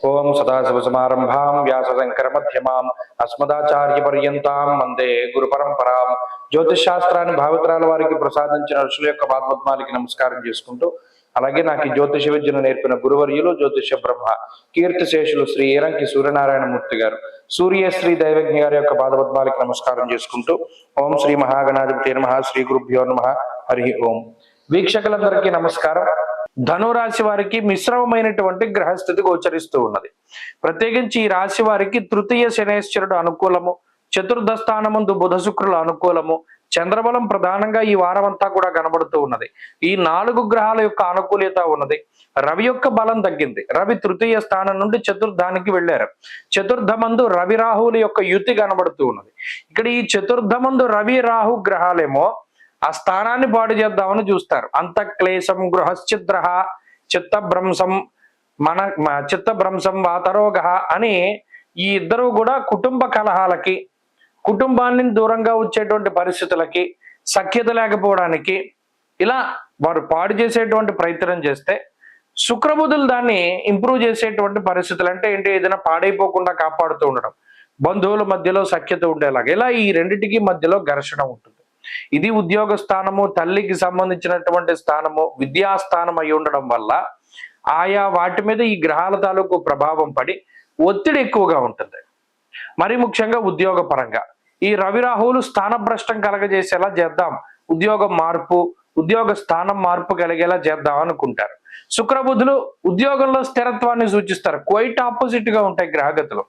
ఓం సదాశివసమారంభాం వ్యాసశంకరమధ్యమాం అస్మదాచార్యపర్యంతాం వందే గురు పరంపరాం. జ్యోతిష్ శాస్త్రాన్ని భావితరాల వారికి ప్రసాదించిన ఋషుల యొక్క పాదపద్మాలకి నమస్కారం చేసుకుంటూ, అలాగే నాకు ఈ జ్యోతిష విద్యను నేర్పిన గురువర్యులు జ్యోతిష బ్రహ్మ కీర్తిశేషులు శ్రీ ఏరంకి సూర్యనారాయణమూర్తి గారు, సూర్యశ్రీ దైవజ్ఞ గారి యొక్క పాదపద్మాలకి నమస్కారం చేసుకుంటూ, ఓం శ్రీ మహాగణాధిపతి నమః, శ్రీ గురుభ్యో నమః, హరి ఓం. వీక్షకులందరికీ నమస్కారం. ధనురాశి వారికి మిశ్రమమైనటువంటి గ్రహస్థితి గోచరిస్తూ ఉన్నది. ప్రత్యేకించి ఈ రాశి వారికి తృతీయ శనేశ్వరుడు అనుకూలము, చతుర్థ స్థానమందు బుధ శుక్రుల అనుకూలము, చంద్రబలం ప్రధానంగా ఈ వారం అంతా కూడా కనబడుతూ ఉన్నది. ఈ 4 గ్రహాల యొక్క అనుకూల్యత ఉన్నది. రవి యొక్క బలం తగ్గింది. రవి తృతీయ స్థానం నుండి చతుర్థానికి వెళ్ళారు. చతుర్థమందు రవి రాహువుల యొక్క యుతి కనబడుతూ ఉన్నది. ఇక్కడ ఈ చతుర్థమందు రవి రాహు గ్రహాలేమో ఆ స్థానాన్ని పాడు చేద్దామని చూస్తారు. అంతఃక్లేశం గృహశ్చిద్ర చిత్తభ్రంశం చిత్తభ్రంశం వాతరోగ అని ఈ ఇద్దరు కూడా కుటుంబ కలహాలకి, కుటుంబాన్ని దూరంగా వచ్చేటువంటి పరిస్థితులకి, సఖ్యత లేకపోవడానికి ఇలా వారు పాడు చేసేటువంటి ప్రయత్నం చేస్తే, శుక్రబుధులు దాన్ని ఇంప్రూవ్ చేసేటువంటి పరిస్థితులు. అంటే ఏంటి? ఏదైనా పాడైపోకుండా కాపాడుతూ ఉండడం, బంధువుల మధ్యలో సఖ్యత ఉండేలాగా, ఇలా ఈ రెండిటికి మధ్యలో ఘర్షణ ఉంటుంది. ఇది ఉద్యోగ స్థానము, తల్లికి సంబంధించినటువంటి స్థానము, విద్యాస్థానం అయి ఉండడం వల్ల ఆయా వాటి మీద ఈ గ్రహాల తాలూకు ప్రభావం పడి ఒత్తిడి ఎక్కువగా ఉంటుంది. మరి ముఖ్యంగా ఉద్యోగ పరంగా ఈ రవి రాహువులు స్థానభ్రష్టం కలగజేసేలా చేద్దాం, ఉద్యోగం మార్పు, ఉద్యోగ స్థానం మార్పు కలిగేలా చేద్దాం అనుకుంటారు. శుక్రబుధులు ఉద్యోగంలో స్థిరత్వాన్ని సూచిస్తారు. క్వైట్ ఆపోజిట్ గా ఉంటాయి గ్రహగతులు.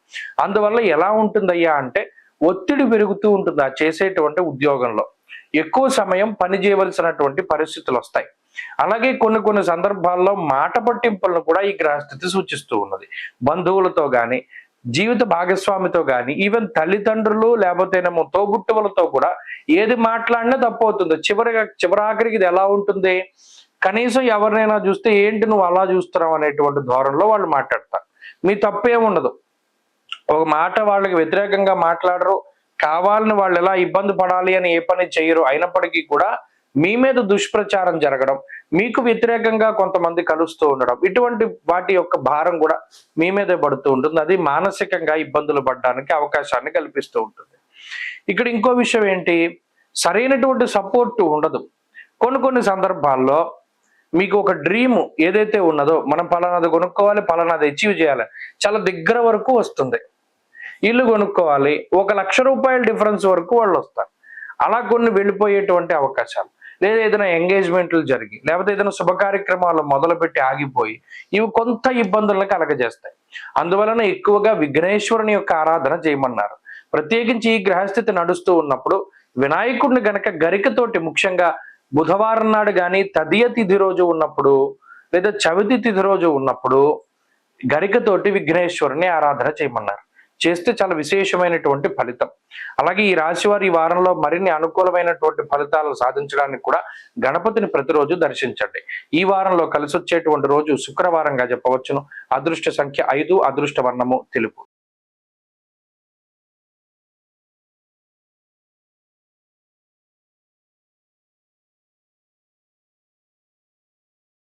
అందువల్ల ఎలా ఉంటుందయ్యా అంటే ఒత్తిడి పెరుగుతూ ఉంటుంది. ఆ చేసేటువంటి ఉద్యోగంలో ఎక్కువ సమయం పని చేయవలసినటువంటి పరిస్థితులు వస్తాయి. అలాగే కొన్ని సందర్భాల్లో మాట పట్టింపులను కూడా ఈ గ్రహస్థితి సూచిస్తూ ఉన్నది. బంధువులతో గాని, జీవిత భాగస్వామితో గాని, ఈవెన్ తల్లిదండ్రులు లేకపోతేనేమో తోబుట్టువులతో కూడా ఏది మాట్లాడినా తప్పు అవుతుంది. చివరాఖరికి ఇది ఎలా ఉంటుంది? కనీసం ఎవరినైనా చూస్తే ఏంటి నువ్వు అలా చూస్తున్నావు అనేటువంటి ధోరణిలో వాళ్ళు మాట్లాడతారు. మీ తప్పేముండదు. ఒక మాట వాళ్ళకి వ్యతిరేకంగా మాట్లాడరు, కావాలని వాళ్ళు ఎలా ఇబ్బంది పడాలి అని ఏ పని చేయరు. అయినప్పటికీ కూడా మీ మీద దుష్ప్రచారం జరగడం, మీకు వ్యతిరేకంగా కొంతమంది కలుస్తూ ఉండడం, ఇటువంటి వాటి యొక్క భారం కూడా మీ మీదే పడుతూ ఉంటుంది. అది మానసికంగా ఇబ్బందులు పడడానికి అవకాశాన్ని కల్పిస్తూ ఉంటుంది. ఇక్కడ ఇంకో విషయం ఏంటి? సరైనటువంటి సపోర్ట్ ఉండదు. కొన్ని సందర్భాల్లో మీకు ఒక డ్రీమ్ ఏదైతే ఉన్నదో, మనం పలానాది కొనుక్కోవాలి, పలానాది అచీవ్ చేయాలి, చాలా దగ్గర వరకు వస్తుంది. ఇల్లు కొనుక్కోవాలి, 1 లక్ష రూపాయల డిఫరెన్స్ వరకు వాళ్ళు వస్తారు. అలా కొన్ని వెళ్ళిపోయేటువంటి అవకాశాలు, లేదా ఏదైనా ఎంగేజ్మెంట్లు జరిగి, లేకపోతే ఏదైనా శుభ కార్యక్రమాలు మొదలుపెట్టి ఆగిపోయి ఇవి కొంత ఇబ్బందులను కలగజేస్తాయి. అందువలన ఎక్కువగా విఘ్నేశ్వరుని యొక్క ఆరాధన చేయమన్నారు. ప్రత్యేకించి ఈ గ్రహస్థితి నడుస్తూ ఉన్నప్పుడు వినాయకుడిని గనక గరికతోటి, ముఖ్యంగా బుధవారం నాడు కానీ, తదియ తిథి రోజు ఉన్నప్పుడు, లేదా చవితి తిథి రోజు ఉన్నప్పుడు గరికతోటి విఘ్నేశ్వరుని ఆరాధన చేయమన్నారు. చేస్తే చాలా విశేషమైనటువంటి ఫలితం. అలాగే ఈ రాశి వారు ఈ వారంలో మరిన్ని అనుకూలమైనటువంటి ఫలితాలు సాధించడానికి కూడా గణపతిని ప్రతిరోజు దర్శించండి. ఈ వారంలో కలిసి వచ్చేటువంటి రోజు శుక్రవారంగా చెప్పవచ్చును. అదృష్ట సంఖ్య 5, అదృష్ట వర్ణము తెలుపు.